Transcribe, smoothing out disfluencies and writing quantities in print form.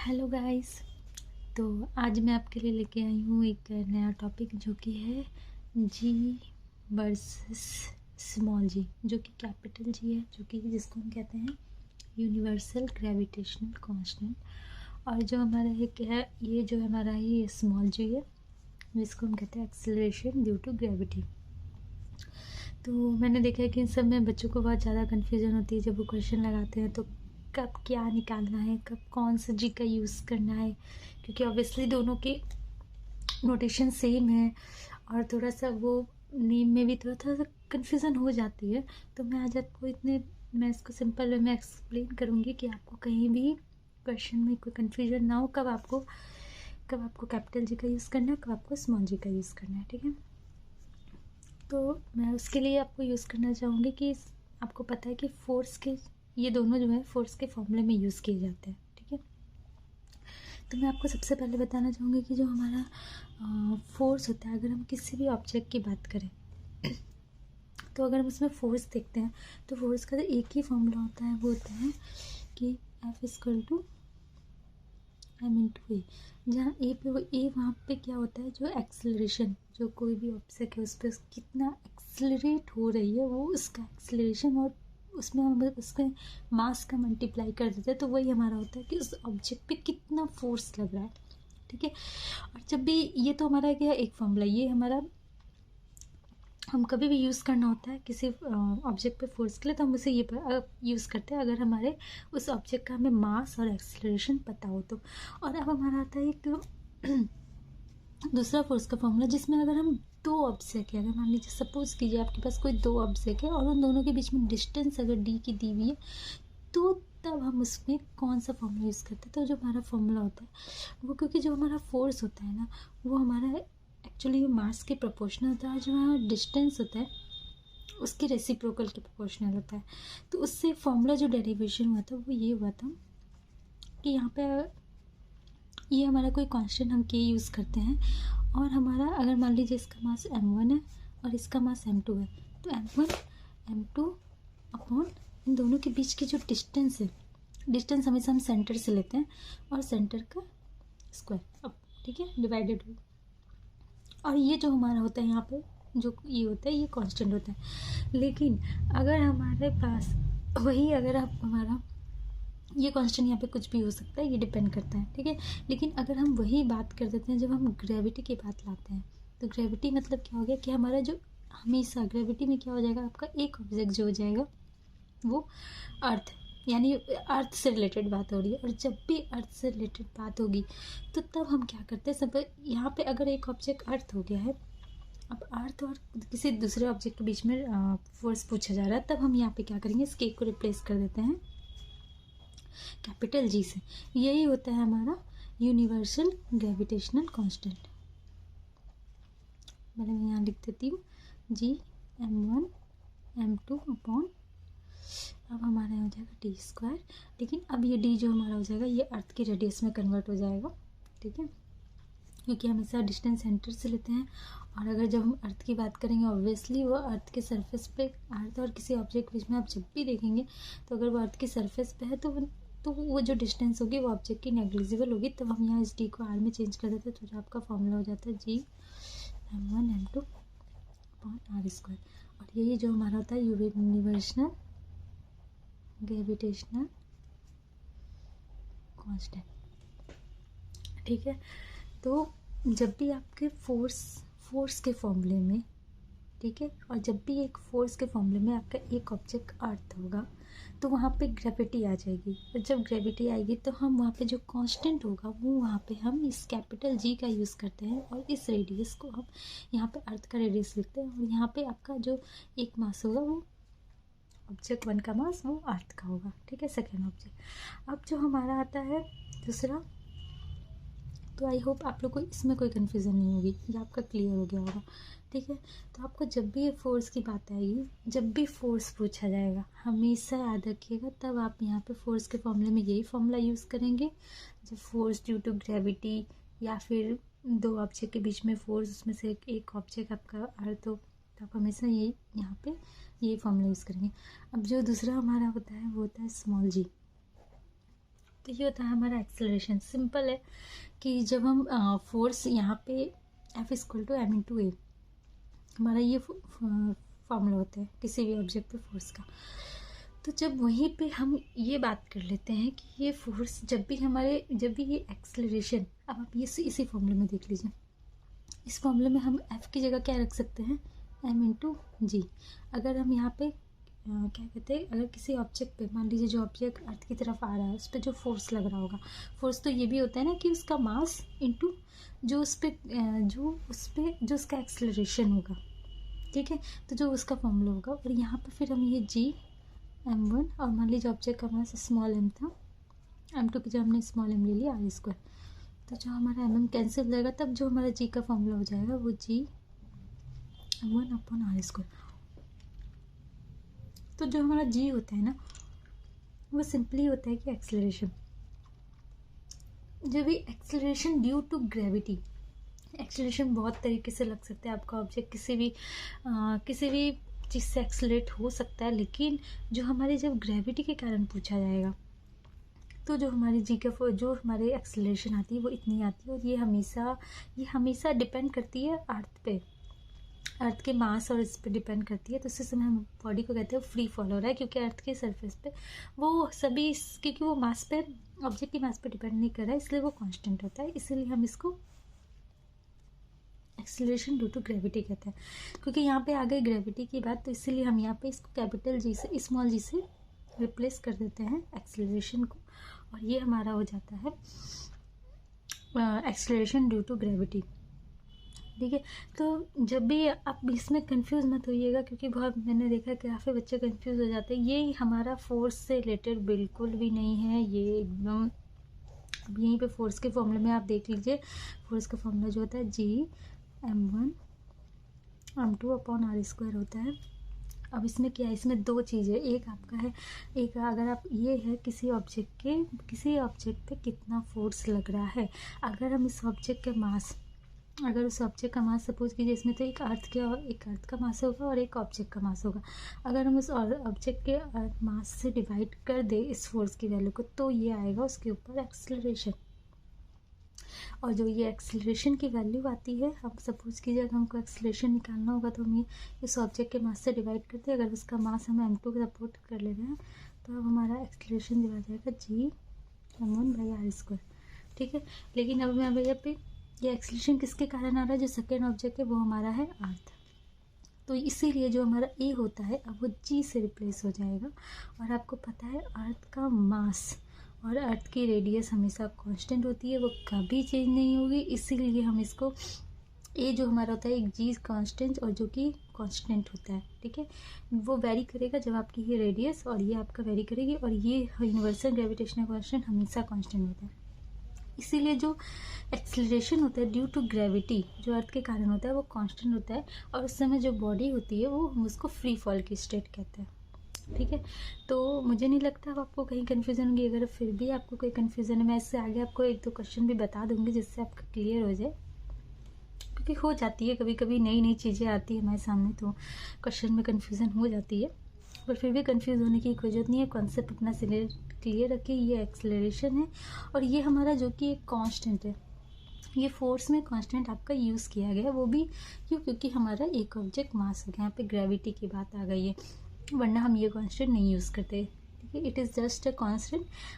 Hello guys. तो आज मैं आपके लिए लेके आई हूँ एक नया टॉपिक जो कि है जी वर्सेस स्मॉल जी, जो कि कैपिटल जी है, जो कि जिसको हम कहते हैं यूनिवर्सल ग्रेविटेशनल कांस्टेंट। और जो हमारा एक है, ये जो हमारा है ये स्मॉल जी है, जिसको हम कहते हैं एक्सेलरेशन ड्यू टू ग्रेविटी। तो मैंने देखा है कि इन सब में बच्चों को बहुत ज़्यादा कन्फ्यूज़न होती है जब वो क्वेश्चन लगाते हैं, तो कब क्या निकालना है, कब कौन सा जी का यूज़ करना है, क्योंकि ऑब्वियसली दोनों की नोटेशन सेम है और थोड़ा सा वो नेम में भी थोड़ा सा कन्फ्यूज़न हो जाती है। तो मैं आज आपको मैं इसको सिंपल वे में एक्सप्लेन करूँगी कि आपको कहीं भी क्वेश्चन में कोई कन्फ्यूजन ना हो, कब आपको कैपिटल जी का यूज़ करना है, कब आपको स्मॉल जी का यूज़ करना है। ठीक है, तो मैं उसके लिए आपको यूज़ करना चाहूँगी कि आपको पता है कि फोर्स के ये दोनों जो है फोर्स के फॉर्मूले में यूज़ किए जाते हैं। ठीक है, तो मैं आपको सबसे पहले बताना चाहूँगी कि जो हमारा फोर्स होता है, अगर हम किसी भी ऑब्जेक्ट की बात करें तो अगर हम उसमें फोर्स देखते हैं तो फोर्स का एक ही फॉर्मूला होता है, वो होता है कि F m/a। जहाँ ए पे, वो ए वहाँ पे क्या होता है, जो एक्सेलरेशन, जो कोई भी ऑब्जेक्ट है उस पर कितना एक्सेलरेट हो रही है, वो उसका एक्सेलरेशन, और उसमें हम उसके मास का मल्टीप्लाई कर देते हैं तो वही हमारा होता है कि उस ऑब्जेक्ट पे कितना फोर्स लग रहा है। ठीक है, और जब भी ये तो हमारा क्या एक फॉर्मूला, ये हमारा हम कभी भी यूज़ करना होता है किसी ऑब्जेक्ट पे फोर्स के लिए, तो हम उसे ये यूज़ करते हैं अगर हमारे उस ऑब्जेक्ट का हमें मास और एक्सेलरेशन पता हो तो। और अब हमारा आता है एक दूसरा फोर्स का फॉर्मूला, जिसमें अगर हम दो ऑब्जेक्ट है, अगर मान लीजिए सपोज कीजिए आपके पास कोई दो ऑब्जेक्ट है और उन दोनों के बीच में डिस्टेंस अगर डी की दी हुई है, तो तब हम उसमें कौन सा फॉर्मूला यूज़ करते हैं। तो जो हमारा फॉर्मूला होता है वो, क्योंकि जो हमारा फोर्स होता है ना, वो हमारा एक्चुअली मास के प्रोपोर्शनल होता है, जो हमारा डिस्टेंस होता है उसके रेसिप्रोकल के प्रोपोर्शनल होता है। तो उससे फॉर्मूला जो डेरिवेशन हुआ था वो ये हुआ था कि यहाँ पे ये हमारा कोई कांस्टेंट हम के यूज़ करते हैं, और हमारा अगर मान लीजिए इसका मास m1 है और इसका मास m2 है, तो m1 m2 अपॉन इन दोनों के बीच की जो डिस्टेंस है, डिस्टेंस हमेशा हम सेंटर से लेते हैं और सेंटर का स्क्वायर, अब ठीक है, डिवाइडेड हो, और ये जो हमारा होता है यहाँ पे जो ये होता है ये कांस्टेंट होता है। लेकिन अगर हमारे पास वही, अगर आप हमारा ये कांस्टेंट यहाँ पे कुछ भी हो सकता है, ये डिपेंड करता है। ठीक है, लेकिन अगर हम वही बात कर देते हैं जब हम ग्रेविटी की बात लाते हैं, तो ग्रेविटी मतलब क्या हो गया कि हमारा जो हमेशा ग्रेविटी में क्या हो जाएगा, आपका एक ऑब्जेक्ट जो हो जाएगा वो अर्थ, यानी अर्थ से रिलेटेड बात हो रही है। और जब भी अर्थ से रिलेटेड बात होगी तो तब हम क्या करते हैं, सब यहाँ पे अगर एक ऑब्जेक्ट अर्थ हो गया है, अब अर्थ और किसी दूसरे ऑब्जेक्ट के बीच में फोर्स पूछा जा रहा है, तब हम यहाँ पे क्या करेंगे, इस के को रिप्लेस कर देते हैं कैपिटल जी से। यही होता है हमारा यूनिवर्सल ग्रेविटेशनल कांस्टेंट। मैं यहाँ लिख देती हूँ जी m1 m2 अपॉन, अब हमारा हो जाएगा डी स्क्वायर। लेकिन अब ये डी जो हमारा हो जाएगा ये अर्थ की रेडियस में कन्वर्ट हो जाएगा। ठीक है, क्योंकि हमेशा डिस्टेंस सेंटर से लेते हैं, और अगर जब हम अर्थ की बात करेंगे ऑब्वियसली वो अर्थ के सरफेस पे, अर्थ और किसी ऑब्जेक्ट के बीच में आप जब भी देखेंगे तो अगर वो अर्थ की सरफेस पे है तो वो जो डिस्टेंस होगी वो ऑब्जेक्ट की नेग्लिजिबल होगी। तब हम यहाँ इस डी को आर में चेंज कर देते हैं, तो जो आपका फॉर्मूला हो जाता है जी m1 m2 upon are square. और यही जो हमारा होता है यूनिवर्सल ग्रेविटेशनल कांस्टेंट। ठीक है, तो जब भी आपके फोर्स के फॉर्मूले में, ठीक है, और जब भी एक फोर्स के फॉर्मूले में आपका एक ऑब्जेक्ट अर्थ होगा तो वहाँ पे ग्रेविटी आ जाएगी, और जब ग्रेविटी आएगी तो हम वहाँ पे जो कांस्टेंट होगा वो वहाँ पे हम इस कैपिटल जी का यूज़ करते हैं, और इस रेडियस को हम यहाँ पे अर्थ का रेडियस लिखते हैं, और यहाँ पे आपका जो एक मास होगा वो ऑब्जेक्ट वन का मास वो अर्थ का होगा। ठीक है, सेकेंड ऑब्जेक्ट। अब जो हमारा आता है दूसरा, तो आई होप आप लोग को इसमें कोई कन्फ्यूज़न नहीं होगी, ये आपका क्लियर हो गया होगा। ठीक है, तो आपको जब भी ये फोर्स की बात आएगी, जब भी फोर्स पूछा जाएगा, हमेशा याद रखिएगा, तब आप यहाँ पे फोर्स के फॉर्मूले में यही फॉर्मूला यूज़ करेंगे। जब फोर्स ड्यू टू ग्रेविटी या फिर दो ऑब्जेक्ट के बीच में फोर्स, उसमें से एक ऑब्जेक्ट आपका अर्थ हो, तो आप हमेशा यही यहाँ पे यही फॉर्मूला यूज़ करेंगे। अब जो दूसरा हमारा होता है वो होता है स्मॉल जी। तो ये होता है हमारा एक्सेलरेशन। सिंपल है कि जब हम फोर्स यहाँ पे F=m/a, हमारा ये फॉर्मूला होता है किसी भी ऑब्जेक्ट पे फोर्स का। तो जब वहीं पे हम ये बात कर लेते हैं कि ये फोर्स जब भी ये एक्सेलरेशन, अब आप ये इसी फॉर्मूले में देख लीजिए, इस फॉर्मूले में हम F की जगह क्या रख सकते हैं, m/g। अगर हम यहाँ पे क्या कहते हैं, अगर किसी ऑब्जेक्ट पे मान लीजिए जो ऑब्जेक्ट अर्थ की तरफ आ रहा है उस पर जो फोर्स लग रहा होगा, फोर्स तो ये भी होता है ना कि उसका मास इंटू जो उसका एक्सेलरेशन होगा, ठीक है। तो जो उसका फॉर्मूला होगा, और यहाँ पर फिर हम ये g m1, और मान लीजिए ऑब्जेक्ट का मास स्मॉल m था, m2 की जगह हमने स्मॉल m ले लिया r², तो जो हमारा mm कैंसिल हो जाएगा, तब जो हमारा g का फॉर्मूला हो जाएगा वो g m1/r²। तो जो हमारा g होता है ना, वो सिंपली होता है कि एक्सेलरेशन, जो भी acceleration due to gravity. Acceleration बहुत तरीके से लग सकता है, आपका ऑब्जेक्ट किसी भी चीज़ से एक्सेलरेट हो सकता है, लेकिन जो हमारे जब ग्रेविटी के कारण पूछा जाएगा, तो जो हमारी जो हमारे एक्सेलरेशन आती है वो इतनी आती है, और ये हमेशा डिपेंड करती है अर्थ के मास और इस पर डिपेंड करती है। तो इस समय हम बॉडी को कहते हैं फ्री फॉल हो रहा है, क्योंकि अर्थ के सरफेस पे वो क्योंकि वो मास पे, ऑब्जेक्ट के मास पे डिपेंड नहीं कर रहा है, इसलिए वो कांस्टेंट होता है। इसीलिए हम इसको एक्सेलरेशन ड्यू टू ग्रेविटी कहते हैं। क्योंकि यहाँ पे आ गई ग्रेविटी की बात, तो इसीलिए हम यहाँ पे इसको कैपिटल जी से स्मॉल जी से रिप्लेस कर देते हैं एक्सेलरेशन को, और ये हमारा हो जाता है एक्सेलरेशन ड्यू टू ग्रेविटी, ठीक है। तो जब भी आप इसमें कंफ्यूज मत होइएगा, क्योंकि बहुत मैंने देखा है कि काफ़ी बच्चे कंफ्यूज हो जाते हैं। ये हमारा फोर्स से रिलेटेड बिल्कुल भी नहीं है, ये एकदम, अब यहीं पे फोर्स के फॉर्मूले में आप देख लीजिए, फोर्स का फॉर्मूला जो होता है g m1/r² होता है। अब इसमें क्या है, इसमें दो चीज़ें, एक आपका है, एक अगर आप ये है किसी ऑब्जेक्ट पे कितना फोर्स लग रहा है। अगर हम इस ऑब्जेक्ट के मास, अगर उस ऑब्जेक्ट का मास सपोज कीजिए, इसमें तो एक अर्थ का मास होगा और एक ऑब्जेक्ट का मास होगा। अगर हम उस ऑब्जेक्ट के मास से डिवाइड कर दे इस फोर्स की वैल्यू को, तो ये आएगा उसके ऊपर एक्सेलरेशन। और जो ये एक्सेलरेशन की वैल्यू आती है, हम सपोज कीजिए अगर हमको एक्सेलरेशन निकालना होगा, तो हम ये इस ऑब्जेक्ट के मास से डिवाइड करते हैं। अगर उसका मास हम m2 सपोर्ट कर ले रहे हैं, तो अब हमारा एक्सेलरेशन दिया जाएगा g m1/r², ठीक है। लेकिन अब मैं भैया पे ये एक्सेलरेशन किसके कारण आ रहा है, जो सेकेंड ऑब्जेक्ट है वो हमारा है अर्थ, तो इसीलिए जो हमारा ए होता है अब वो जी से रिप्लेस हो जाएगा। और आपको पता है अर्थ का मास और अर्थ की रेडियस हमेशा कांस्टेंट होती है, वो कभी चेंज नहीं होगी, इसीलिए हम इसको ए जो हमारा होता है एक जी कांस्टेंट, और जो कि कांस्टेंट होता है, ठीक है। वो वेरी करेगा जब आपकी ये रेडियस और ये आपका वेरी करेगी, और ये यूनिवर्सल ग्रेविटेशनल कांस्टेंट हमेशा कांस्टेंट होता है। इसीलिए जो एक्सेलरेशन होता है ड्यू टू ग्रेविटी, जो अर्थ के कारण होता है, वो कांस्टेंट होता है, और उस समय जो बॉडी होती है वो हम उसको फ्री फॉल की स्टेट कहते हैं, ठीक है। तो मुझे नहीं लगता आपको कहीं कन्फ्यूज़न होगी। अगर फिर भी आपको कोई कन्फ्यूज़न है, मैं इससे आगे आपको एक दो क्वेश्चन भी बता दूंगी जिससे आपका क्लियर हो जाए, क्योंकि हो जाती है कभी कभी नई चीज़ें आती है हमारे सामने, तो क्वेश्चन में कन्फ्यूज़न हो जाती है, पर फिर भी कंफ्यूज होने की कोई जरूरत नहीं है। कॉन्सेप्ट अपना क्लियर रखिए, ये एक्सेलरेशन है, और ये हमारा जो कि एक कांस्टेंट है, ये फोर्स में कांस्टेंट आपका यूज़ किया गया है, वो भी क्यों, क्योंकि हमारा एक ऑब्जेक्ट मास हो गया, यहाँ पे ग्रेविटी की बात आ गई है, वरना हम ये कांस्टेंट नहीं यूज़ करते, ठीक है। It is just a constant,